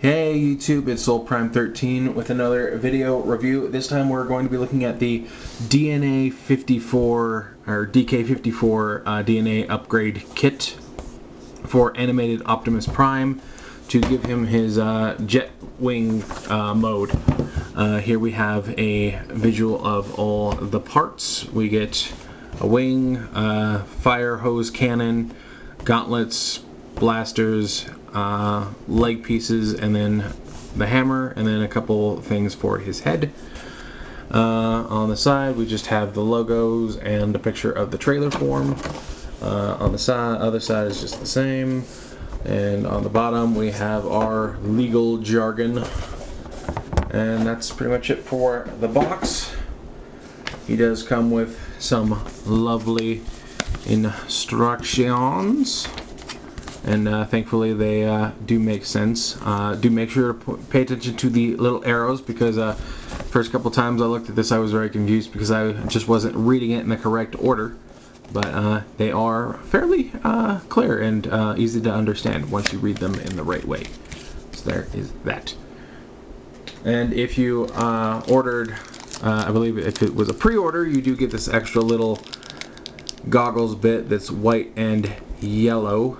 Hey YouTube, it's SoulPrime13 with another video review. This time we're going to be looking at the DNA 54 or DK54 DNA upgrade kit for animated Optimus Prime to give him his jetwing mode. Here we have a visual of all the parts. We get a wing, fire hose cannon, gauntlets, blasters, leg pieces, and then the hammer, and then a couple things for his head. On the side we just have the logos and a picture of the trailer form. On the other side is just the same, and on the bottom we have our legal jargon, and that's pretty much it for the box. He does come with some lovely instructions, and thankfully they do make sense. Do make sure to pay attention to the little arrows, because first couple times I looked at this I was very confused because I just wasn't reading it in the correct order, but they are fairly clear and easy to understand once you read them in the right way. So there is that. And if you ordered, I believe if it was a pre-order, you do get this extra little goggles bit that's white and yellow,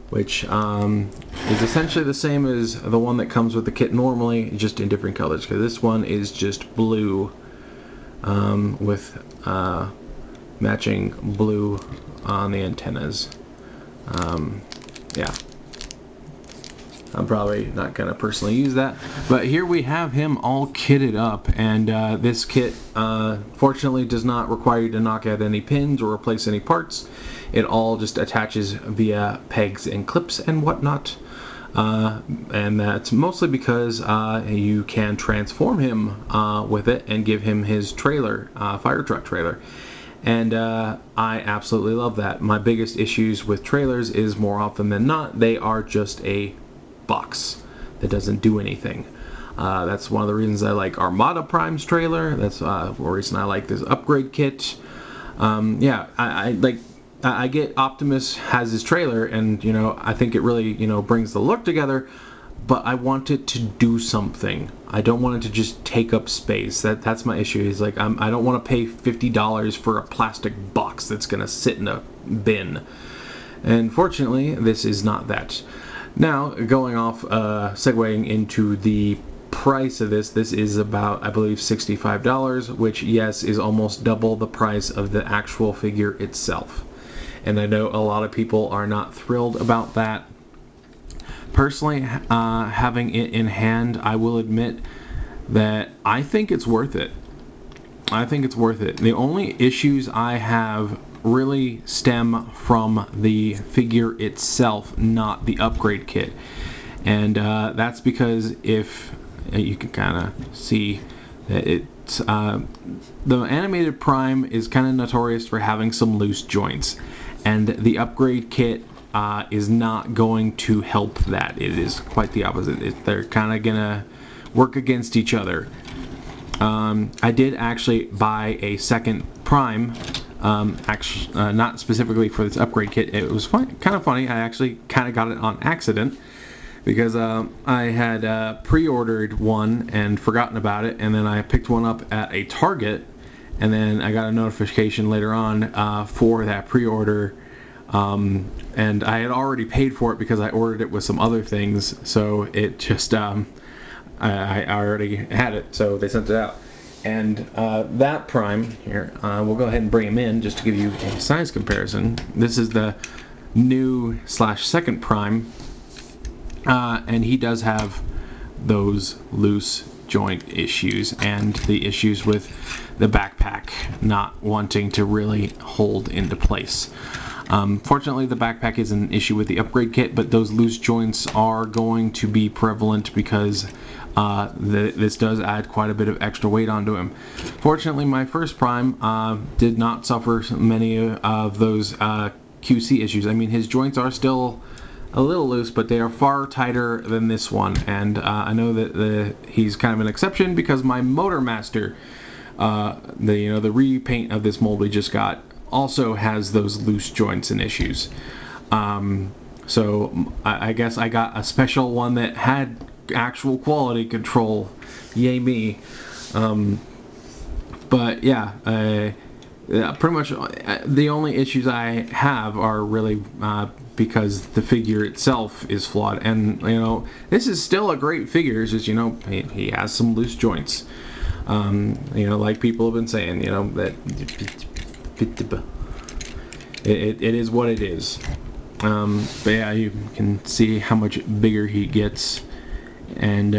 which is essentially the same as the one that comes with the kit normally, just in different colors, because this one is just blue with matching blue on the antennas. Yeah, I'm probably not going to personally use that, but here we have him all kitted up, and this kit fortunately does not require you to knock out any pins or replace any parts. It all just attaches via pegs and clips and whatnot, and that's mostly because you can transform him with it and give him his trailer, fire truck trailer. And I absolutely love that. My biggest issues with trailers is, more often than not, they are just a box that doesn't do anything. That's one of the reasons I like Armada Prime's trailer. That's one reason I like this upgrade kit. Yeah, I get Optimus has his trailer, and you know, I think it really, you know, brings the look together, but I want it to do something. I don't want it to just take up space. That's my issue. Is like, I don't want to pay $50 for a plastic box that's gonna sit in a bin. And fortunately, this is not that. Now, going off, segueing into the price of this is about, I believe, $65, which, yes, is almost double the price of the actual figure itself. And I know a lot of people are not thrilled about that. Personally, having it in hand, I will admit that I think it's worth it. I think it's worth it. The only issues I have really stem from the figure itself, not the upgrade kit. And that's because, if you can kind of see that it's the animated Prime is kind of notorious for having some loose joints, and the upgrade kit is not going to help that. It is quite the opposite. They're kind of gonna work against each other. I did actually buy a second Prime, actually not specifically for this upgrade kit. It was kind of funny. I actually kind of got it on accident, because I had pre-ordered one and forgotten about it, and then I picked one up at a Target, and then I got a notification later on for that pre-order, and I had already paid for it because I ordered it with some other things, so it just I already had it, so they sent it out. And that Prime here, we'll go ahead and bring him in just to give you a size comparison. This is the new / second Prime, and he does have those loose joint issues and the issues with the backpack not wanting to really hold into place. Fortunately, the backpack is an issue with the upgrade kit, but those loose joints are going to be prevalent because this does add quite a bit of extra weight onto him. Fortunately, my first Prime did not suffer many of those QC issues. I mean, his joints are still a little loose, but they are far tighter than this one, and I know that he's kind of an exception because my Motor Master, the repaint of this mold we just got, also has those loose joints and issues. So I guess I got a special one that had actual quality control. Yay me. But yeah, pretty much the only issues I have are really because the figure itself is flawed. And, you know, this is still a great figure. It's just, you know, he has some loose joints. You know, like people have been saying, you know, that it is what it is. But yeah, you can see how much bigger he gets. And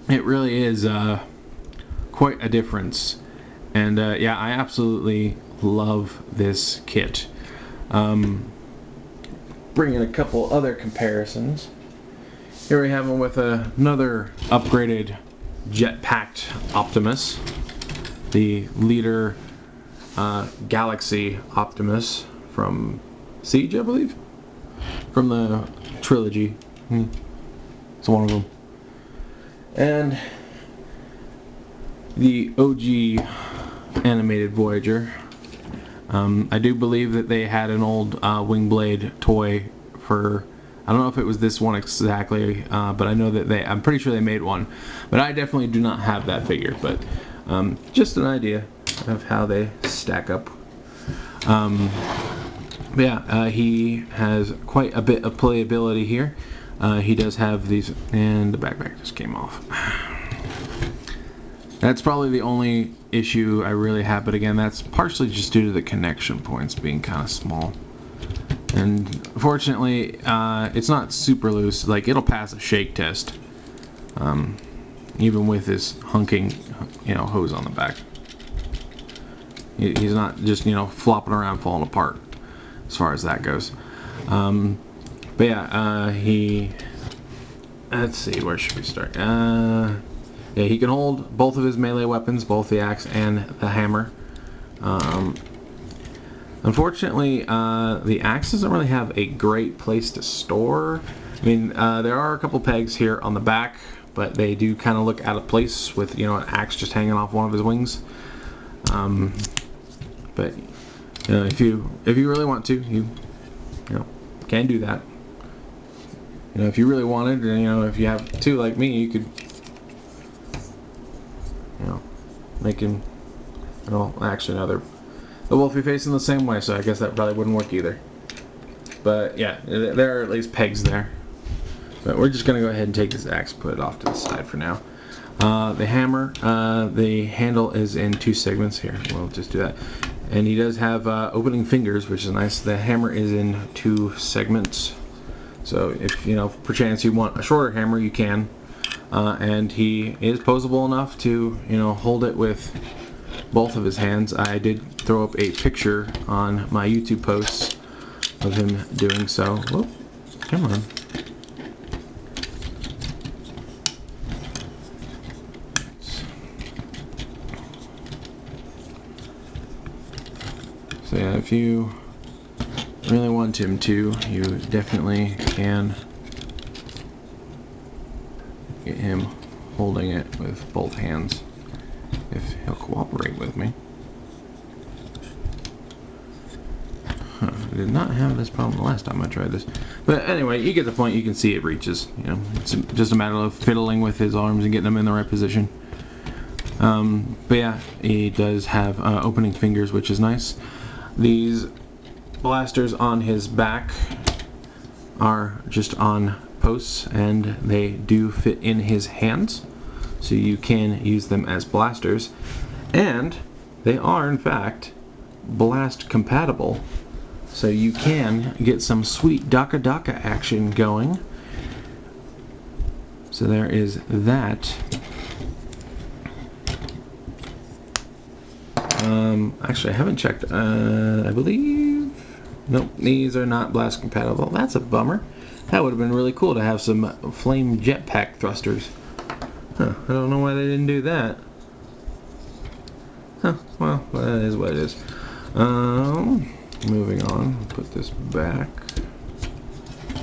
it really is quite a difference. And yeah, I absolutely love this kit. Bringing a couple other comparisons. Here we have him with another upgraded jet-packed Optimus, the leader Galaxy Optimus from Siege, I believe, from the trilogy. It's one of them. And the OG animated Voyager. I do believe that they had an old Wingblade toy for, I don't know if it was this one exactly, but I know that I'm pretty sure they made one. But I definitely do not have that figure, but just an idea of how they stack up. Yeah, he has quite a bit of playability here. He does have these, and the backpack just came off. That's probably the only issue I really have, but again, that's partially just due to the connection points being kind of small. And fortunately, it's not super loose. Like, it'll pass a shake test, even with this hunking, you know, hose on the back. He's not just, you know, flopping around, falling apart, as far as that goes. But yeah, let's see, where should we start? Yeah, he can hold both of his melee weapons, both the axe and the hammer. Unfortunately, the axe doesn't really have a great place to store. I mean, there are a couple pegs here on the back, but they do kind of look out of place with, you know, an axe just hanging off one of his wings. But you know, if you really want to, you know, can do that. You know, if you really wanted, you know, if you have two like me, you could, you know, make him, well, actually, no, the wolf be facing the same way, so I guess that probably wouldn't work either. But yeah, there are at least pegs there. But we're just going to go ahead and take this axe, put it off to the side for now. The hammer, the handle is in two segments here. We'll just do that. And he does have opening fingers, which is nice. The hammer is in two segments. So if, you know, perchance you want a shorter hammer, you can. And he is posable enough to, you know, hold it with both of his hands. I did throw up a picture on my YouTube posts of him doing so. Whoop, come on. So yeah, if you really want him to, you definitely can get him holding it with both hands if he'll cooperate with me. Huh, I did not have this problem the last time I tried this. But anyway, you get the point. You can see it reaches. You know, it's just a matter of fiddling with his arms and getting them in the right position. But yeah, he does have opening fingers, which is nice. These blasters on his back are just on posts, and they do fit in his hands, so you can use them as blasters. And they are, in fact, blast compatible, so you can get some sweet Daka Daka action going. So there is that. Actually, I haven't checked. I believe, nope, these are not blast compatible. That's a bummer. That would have been really cool to have some flame jetpack thrusters. Huh, I don't know why they didn't do that. Huh, well, that is what it is. Moving on, put this back.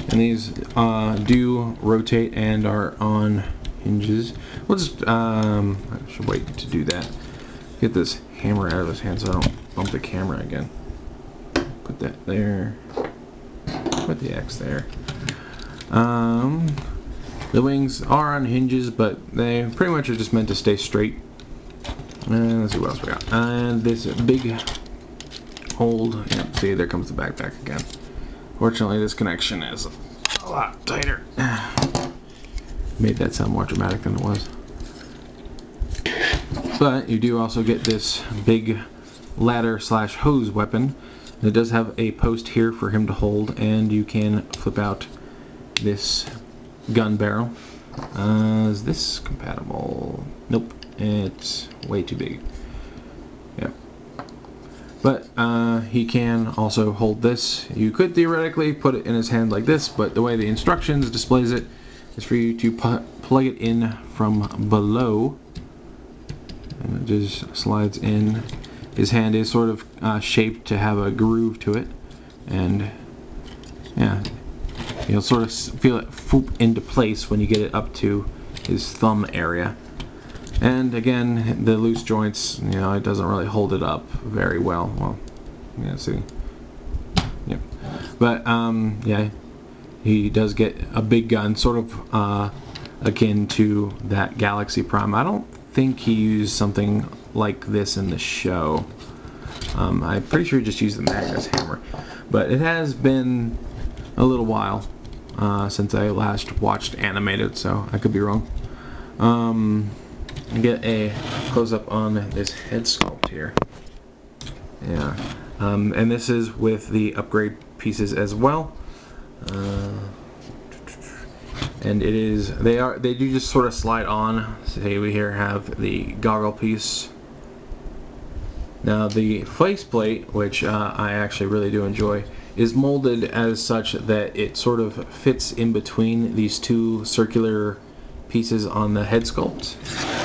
And these do rotate and are on hinges. We'll just, I should wait to do that. Get this hammer out of his hand so I don't bump the camera again. Put that there. Put the X there. The wings are on hinges, but they pretty much are just meant to stay straight. And let's see what else we got. And this big hold. Yep, see, there comes the backpack again. Fortunately, this connection is a lot tighter. Made that sound more dramatic than it was. But you do also get this big ladder slash hose weapon. It does have a post here for him to hold, and you can flip out this gun barrel. Is this compatible? Nope, it's way too big. Yep. But he can also hold this. You could theoretically put it in his hand like this, but the way the instructions displays it is for you to plug it in from below, and it just slides in. His hand is sort of shaped to have a groove to it, and yeah, you'll sort of feel it foop into place when you get it up to his thumb area. And again, the loose joints, you know, it doesn't really hold it up very well. Well, yeah, see, yep. But yeah, he does get a big gun, sort of akin to that Galaxy Prime. I don't think he used something like this in the show. I'm pretty sure he just used the Magnus hammer, but it has been a little while since I last watched animated, so I could be wrong. Get a close-up on this head sculpt here. Yeah, and this is with the upgrade pieces as well. And it is, they do just sort of slide on. Say we here have the goggle piece. Now the faceplate, which I actually really do enjoy, is molded as such that it sort of fits in between these two circular pieces on the head sculpt.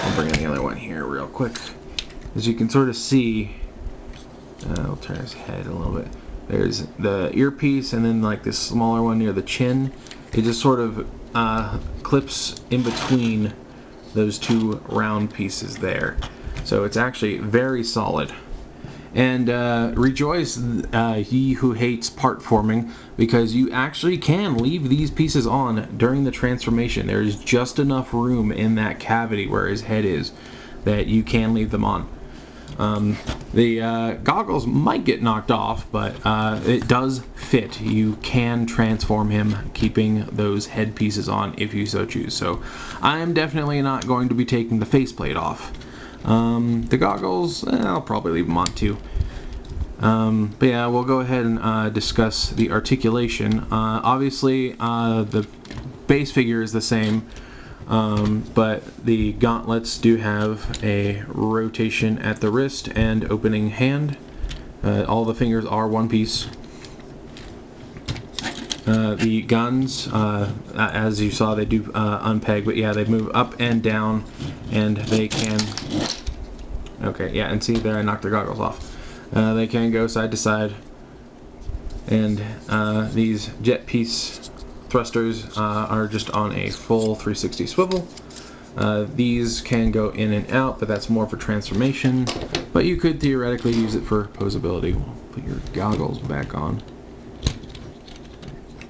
I'll bring in the other one here real quick. As you can sort of see, I'll turn his head a little bit. There's the earpiece, and then like this smaller one near the chin. It just sort of clips in between those two round pieces there. So it's actually very solid. And rejoice, ye who hates part forming, because you actually can leave these pieces on during the transformation. There's just enough room in that cavity where his head is that you can leave them on. The goggles might get knocked off, but it does fit. You can transform him keeping those head pieces on if you so choose. So I am definitely not going to be taking the faceplate off. The goggles, I'll probably leave them on too. But yeah, we'll go ahead and discuss the articulation. Obviously, the base figure is the same. But the gauntlets do have a rotation at the wrist and opening hand. All the fingers are one piece. The guns, as you saw, they do unpeg, but yeah, they move up and down, and they can... Okay, yeah, and see there, I knocked the goggles off. They can go side to side, and these jet piece thrusters are just on a full 360 swivel. These can go in and out, but that's more for transformation. But you could theoretically use it for posability. We'll put your goggles back on.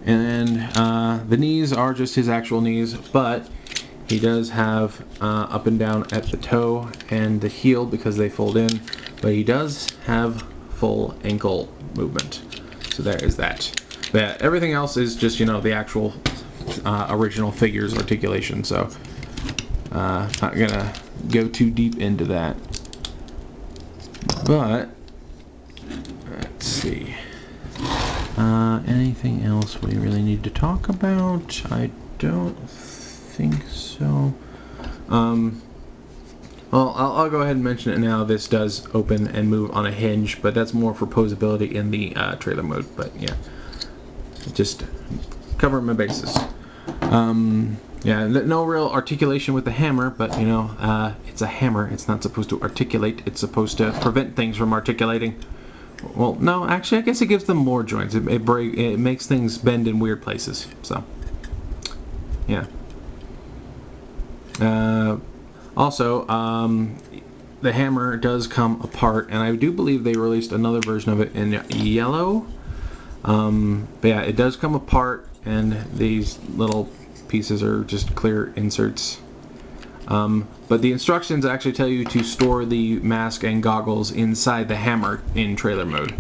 And the knees are just his actual knees, but he does have up and down at the toe and the heel because they fold in. But he does have full ankle movement. So there is that. But yeah, everything else is just, you know, the actual original figure's articulation, so not gonna go too deep into that. But let's see. Anything else we really need to talk about? I don't think so. Well, I'll go ahead and mention it now. This does open and move on a hinge, but that's more for posability in the trailer mode. But yeah, just covering my bases. Yeah, no real articulation with the hammer, but you know, it's a hammer. It's not supposed to articulate. It's supposed to prevent things from articulating. Well, no, actually, I guess it gives them more joints. It makes things bend in weird places. So, yeah. Also, the hammer does come apart, and I do believe they released another version of it in yellow. But yeah, it does come apart, and these little pieces are just clear inserts. But the instructions actually tell you to store the mask and goggles inside the hammer in trailer mode.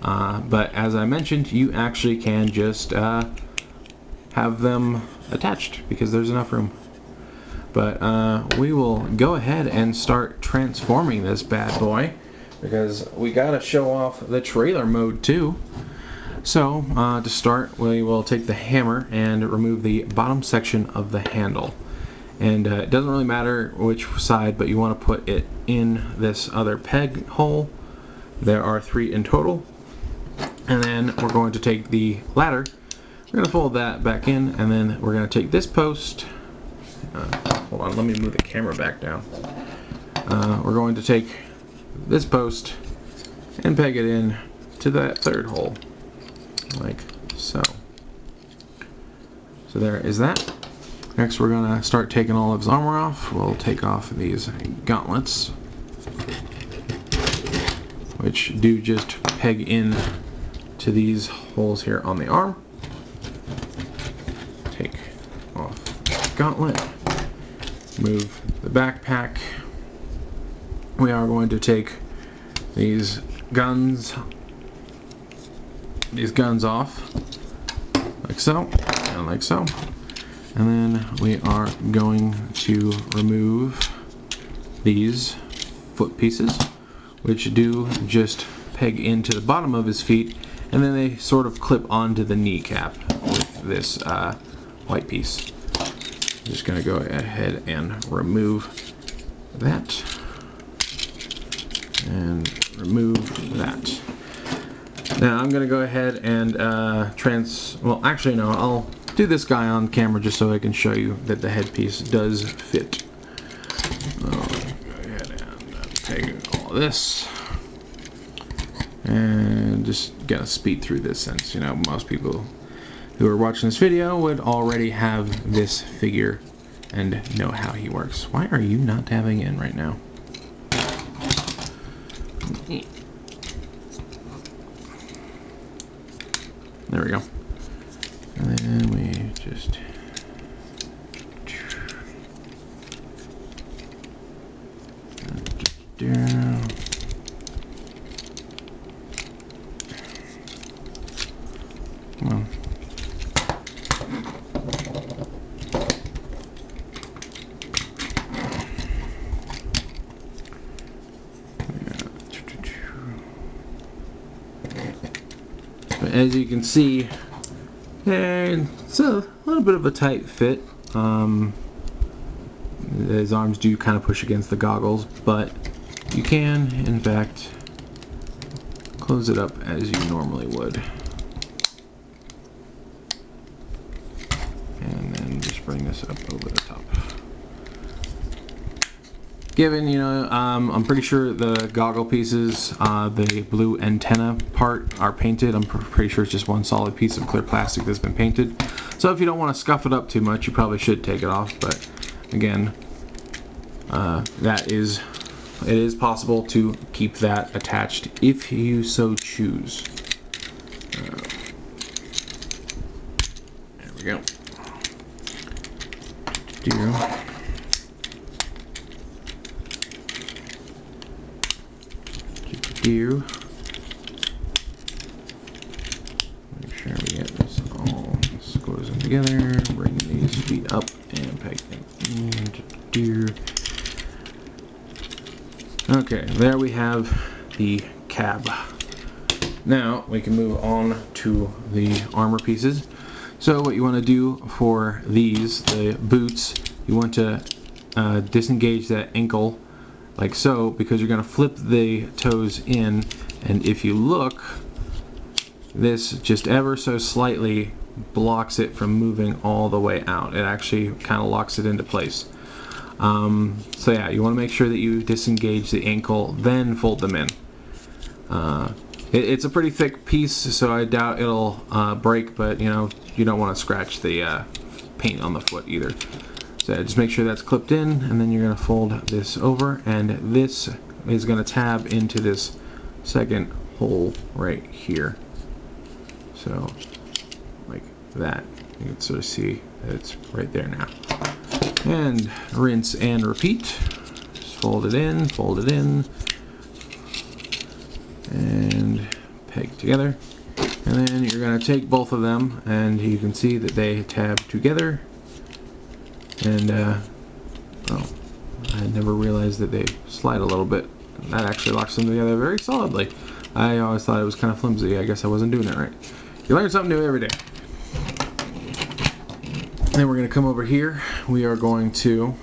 But as I mentioned, you actually can just have them attached because there's enough room. But we will go ahead and start transforming this bad boy because we gotta show off the trailer mode too. So to start, we will take the hammer and remove the bottom section of the handle. And it doesn't really matter which side, but you want to put it in this other peg hole. There are 3 in total. And then we're going to take the ladder, we're going to fold that back in, and then we're going to take this post. Hold on, let me move the camera back down. We're going to take this post and peg it in to that 3rd hole, like so. So there is that. Next we're going to start taking all of his armor off. We'll take off these gauntlets, which do just peg in to these holes here on the arm. Take off the gauntlet, move the backpack. We are going to take these guns off, like so, and like so. And then we are going to remove these foot pieces, which do just peg into the bottom of his feet, and then they sort of clip onto the kneecap with this white piece. I'm just going to go ahead and remove that, and remove that. Now I'm going to go ahead and well, actually no, I'll do this guy on camera just so I can show you that the headpiece does fit. Go ahead and peg all this, and just gotta speed through this since, you know, most people who are watching this video would already have this figure and know how he works. Why are you not tabbing in right now? There we go. And then we just down. Come on. But as you can see, it's a little bit of a tight fit. His arms do kind of push against the goggles, but you can, in fact, close it up as you normally would. And then just bring this up over the top. Given, you know, I'm pretty sure the goggle pieces, the blue antenna part are painted. I'm pretty sure it's just one solid piece of clear plastic that's been painted. So if you don't want to scuff it up too much, you probably should take it off. But again, it is possible to keep that attached if you so choose. There we go. Make sure we get this all squoze them together. Bring these feet up and peg them in. Okay, there we have the cab. Now we can move on to the armor pieces. So what you want to do for these, the boots, you want to disengage that ankle like so, because you're going to flip the toes in, and if you look, this just ever so slightly blocks it from moving all the way out. It actually kind of locks it into place. So yeah, you want to make sure that you disengage the ankle, then fold them in. It's a pretty thick piece, so I doubt it'll break, but you know, you don't want to scratch the paint on the foot either. So just make sure that's clipped in, and then you're going to fold this over, and this is going to tab into this second hole right here. So like that. You can sort of see it's right there now. And rinse and repeat. Just fold it in, and peg together. And then you're going to take both of them, and you can see that they tab together. And oh, I never realized that they slide a little bit. That actually locks them together very solidly. I always thought it was kind of flimsy. I guess I wasn't doing it right. You learn something new every day. Then we're going to come over here. We are going to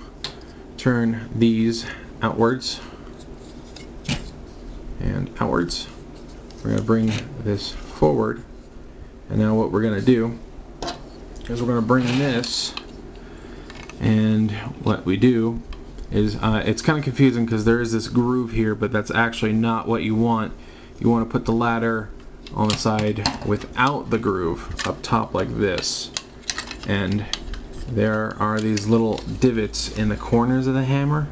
turn these outwards and outwards. We're going to bring this forward. And now what we're going to do is we're going to bring this, and what we do is it's kind of confusing because there is this groove here, but that's actually not what you want. You want to put the ladder on the side without the groove up top like this, and there are these little divots in the corners of the hammer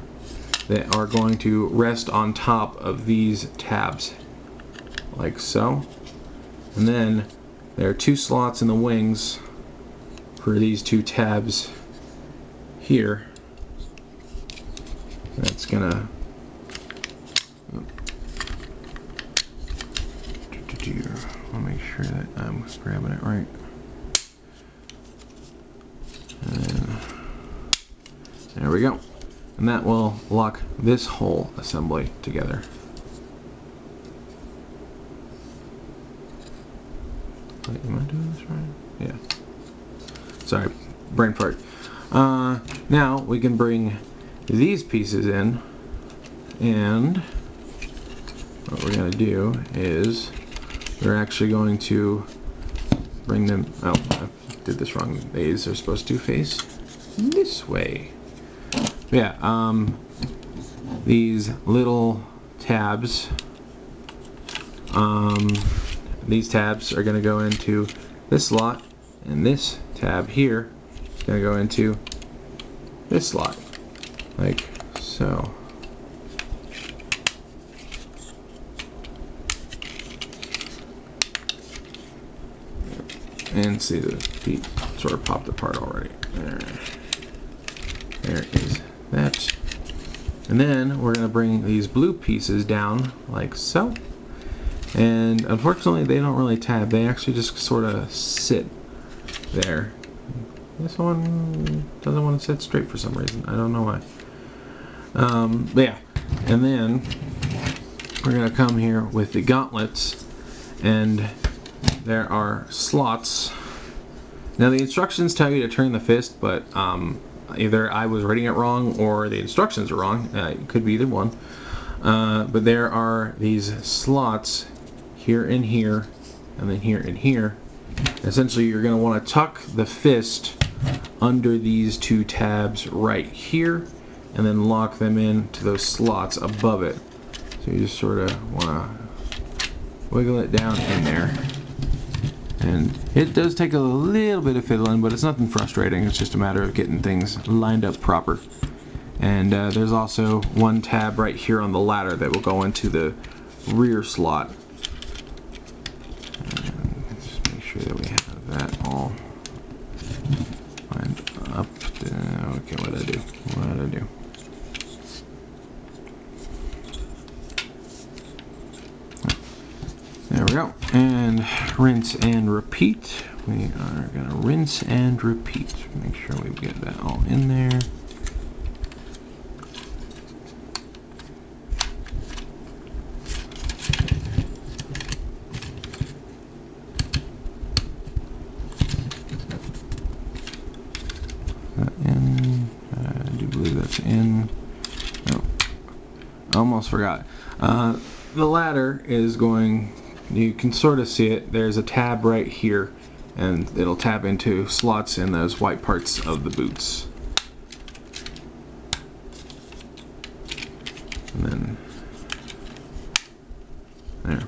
that are going to rest on top of these tabs like so. And then there are 2 slots in the wings for these 2 tabs here. That's gonna I'll make sure that I'm grabbing it right. And there we go. And that will lock this whole assembly together. Wait, am I doing this right? Yeah. Sorry, brain fart. Now we can bring these pieces in, and what we're going to do is we're actually going to bring them. Oh, I did this wrong. These are supposed to face this way. Yeah, these little tabs, these tabs are going to go into this slot, and this tab here is going to go into this slot, like so. And see, the feet sort of popped apart already. There is that. And then we're going to bring these blue pieces down like so. And unfortunately they don't really tab, they actually just sort of sit there. This one doesn't want to sit straight for some reason, I don't know why. But yeah, and then we're going to come here with the gauntlets, and there are slots. Now the instructions tell you to turn the fist, but either I was reading it wrong or the instructions are wrong. It could be either one. But there are these slots here and here, and then here and here. Essentially you're going to want to tuck the fist under these 2 tabs right here, and then lock them into those slots above it. So you just sort of want to wiggle it down in there. And it does take a little bit of fiddling, but it's nothing frustrating. It's just a matter of getting things lined up proper. And there's also 1 tab right here on the ladder that will go into the rear slot. And just make sure that we have that all lined up. Okay, what did I do? What did I do? There we go. And rinse and repeat. We are going to rinse and repeat. Make sure we get that all in there. That in. I do believe that's in. Oh, almost forgot. The ladder is going. You can sort of see it. There's a tab right here, and it'll tab into slots in those white parts of the boots. And then there.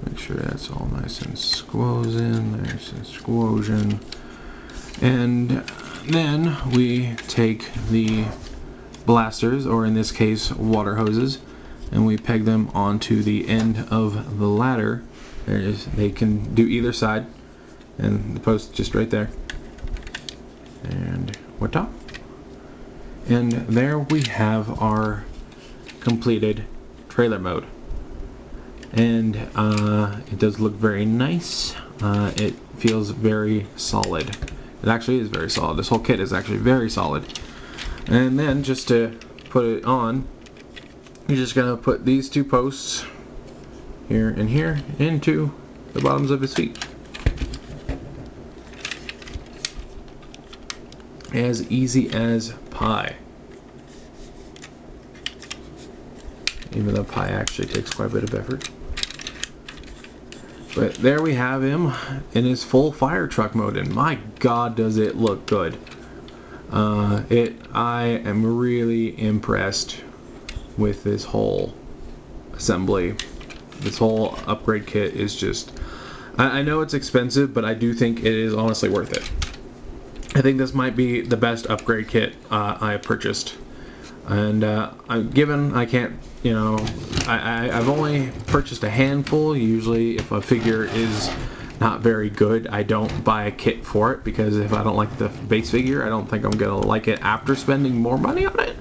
Make sure that's all nice and squoze in. There's a squosion. And then we take the blasters, or in this case water hoses, and we peg them onto the end of the ladder. They can do either side, and the post just right there. And what? And there we have our completed trailer mode. And it does look very nice. It feels very solid. It actually is very solid. This whole kit is actually very solid. And then just to put it on, you're just gonna put these two posts here and here into the bottoms of his feet. As easy as pie. Even though pie actually takes quite a bit of effort. But there we have him in his full fire truck mode, and my God, does it look good. I am really impressed with this whole assembly. This whole upgrade kit is just, I know it's expensive, but I do think it is honestly worth it. I think this might be the best upgrade kit I have purchased. And given I can't, you know, I've only purchased a handful. Usually if a figure is not very good, I don't buy a kit for it, because if I don't like the base figure, I don't think I'm gonna like it after spending more money on it.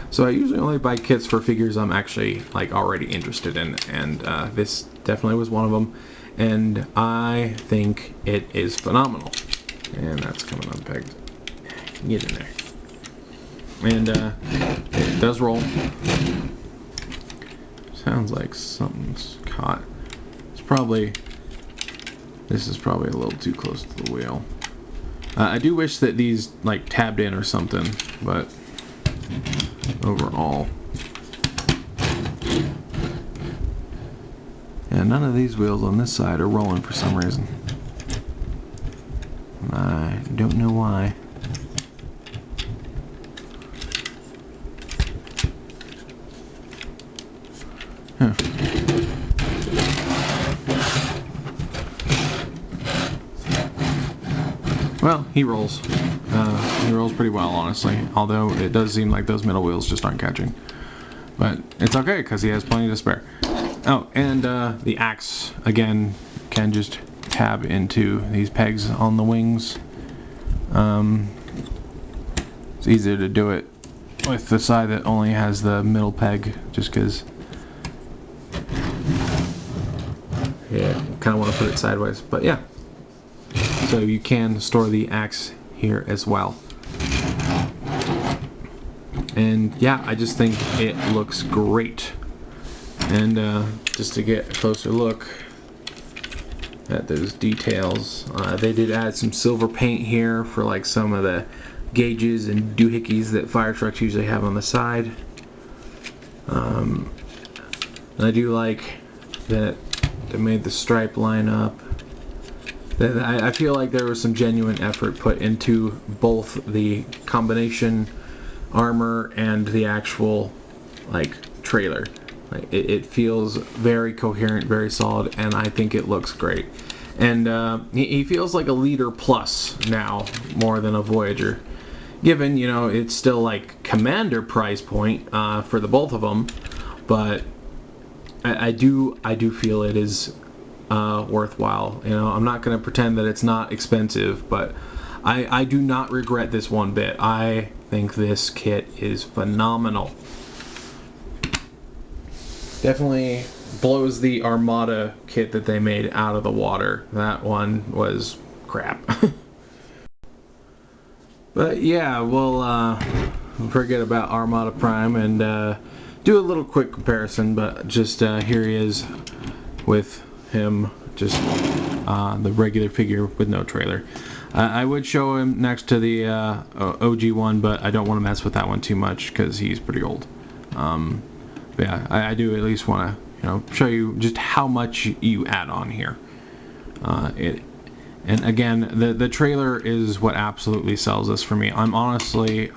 So I usually only buy kits for figures I'm actually like already interested in, and this definitely was one of them, and I think it is phenomenal. And that's coming unpegged. Get in there. And it does roll. Sounds like something's caught. This is probably a little too close to the wheel. I do wish that these like tabbed in or something, but overall, yeah, none of these wheels on this side are rolling for some reason. I don't know why. Huh. Well, he rolls. He rolls pretty well, honestly. Although it does seem like those middle wheels just aren't catching. But it's okay, because he has plenty to spare. Oh, and the axe, again, can just tab into these pegs on the wings. It's easier to do it with the side that only has the middle peg, just because, yeah, kind of want to put it sideways, but yeah. So you can store the axe here as well. And yeah, I just think it looks great. And just to get a closer look at those details, they did add some silver paint here for like some of the gauges and doohickeys that fire trucks usually have on the side. And I do like that they made the stripe line up. I feel like there was some genuine effort put into both the combination armor and the actual like trailer. Like, it feels very coherent, very solid, and I think it looks great. And he feels like a Leader Plus now, more than a Voyager. Given, you know, it's still like Commander price point for the both of them, but I do feel it is worthwhile. You know, I'm not going to pretend that it's not expensive, but I do not regret this one bit. I think this kit is phenomenal. Definitely blows the Armada kit that they made out of the water. That one was crap. But yeah, we'll forget about Armada Prime and do a little quick comparison, but just here he is with him, just the regular figure with no trailer. I would show him next to the OG one, but I don't want to mess with that one too much because he's pretty old. But yeah, I do at least want to, you know, show you just how much you add on here. And again, the trailer is what absolutely sells this for me. I'm honestly,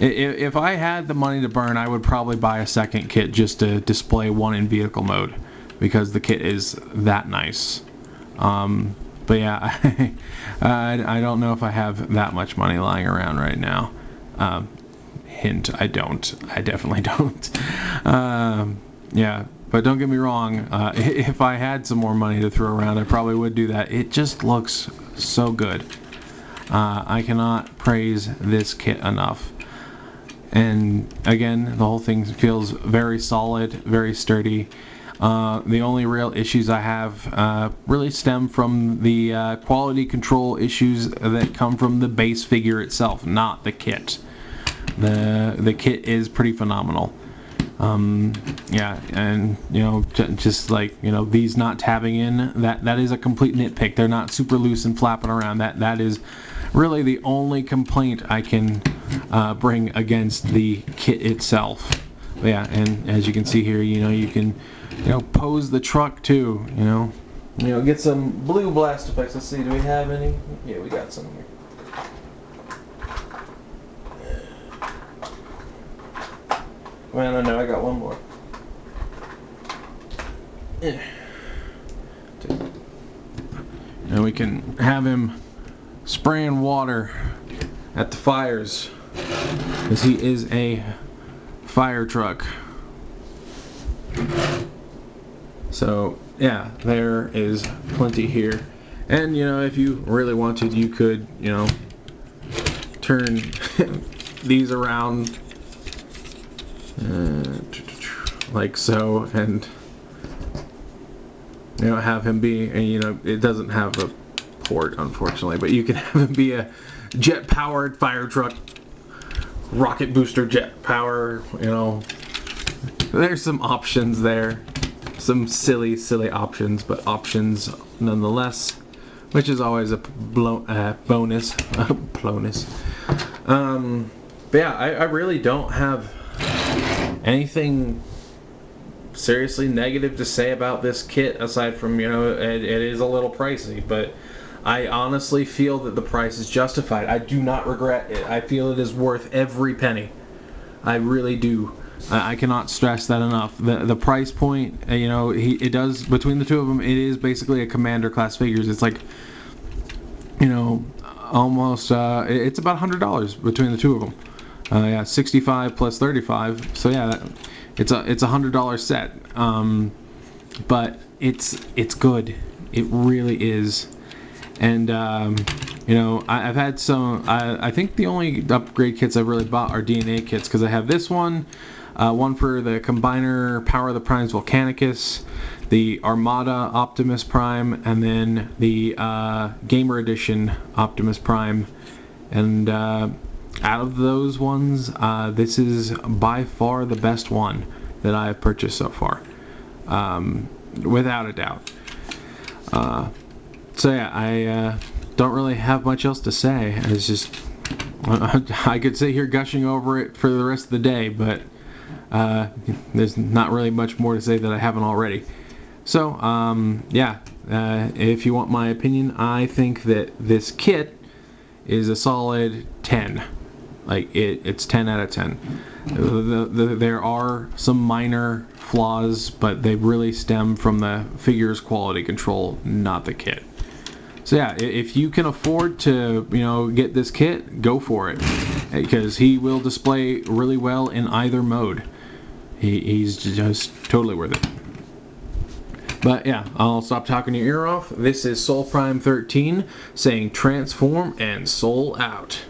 if I had the money to burn, I would probably buy a second kit just to display one in vehicle mode, because the kit is that nice. But yeah, I don't know if I have that much money lying around right now. Hint, I don't. I definitely don't. Yeah, but don't get me wrong. If I had some more money to throw around, I probably would do that. It just looks so good. I cannot praise this kit enough. And again, the whole thing feels very solid, very sturdy. The only real issues I have really stem from the quality control issues that come from the base figure itself, not the kit. The kit is pretty phenomenal. Yeah, and just like these not tabbing in, that is a complete nitpick. They're not super loose and flapping around. That is really the only complaint I can bring against the kit itself. But yeah, and as you can see here, you can pose the truck too. Get some blue blast effects. Let's see, do we have any? Yeah, we got some here. Well, no, I got one more. And we can have him spraying water at the fires, because he is a fire truck. So yeah, there is plenty here. And if you really wanted, you could turn these around like so, and have him be, and it doesn't have a port unfortunately, but you can have him be a jet powered fire truck, rocket booster jet power. There's some options there, some silly options, but options nonetheless, which is always a bonus. But yeah, I really don't have anything seriously negative to say about this kit, aside from it is a little pricey, but I honestly feel that the price is justified. I do not regret it. I feel it is worth every penny. I really do. I cannot stress that enough. The price point, it does, between the two of them, it is basically a commander class figures. It's like almost it's about $100 between the two of them. Yeah, 65 plus 35. So yeah, it's a $100 set. But it's good. It really is. And I've had some. I think the only upgrade kits I've really bought are DNA kits, because I have this one for the Combiner Power of the Primes Volcanicus, the Armada Optimus Prime, and then the Gamer Edition Optimus Prime. And out of those ones, this is by far the best one that I have purchased so far, without a doubt. So yeah, I don't really have much else to say. It's just, I could sit here gushing over it for the rest of the day, but there's not really much more to say that I haven't already. So yeah, if you want my opinion, I think that this kit is a solid 10. Like it's 10 out of 10. There are some minor flaws, but they really stem from the figure's quality control, not the kit. So yeah, if you can afford to, get this kit, go for it, because he will display really well in either mode. He's just totally worth it. But yeah, I'll stop talking your ear off. This is Soul Prime 13 saying transform and soul out.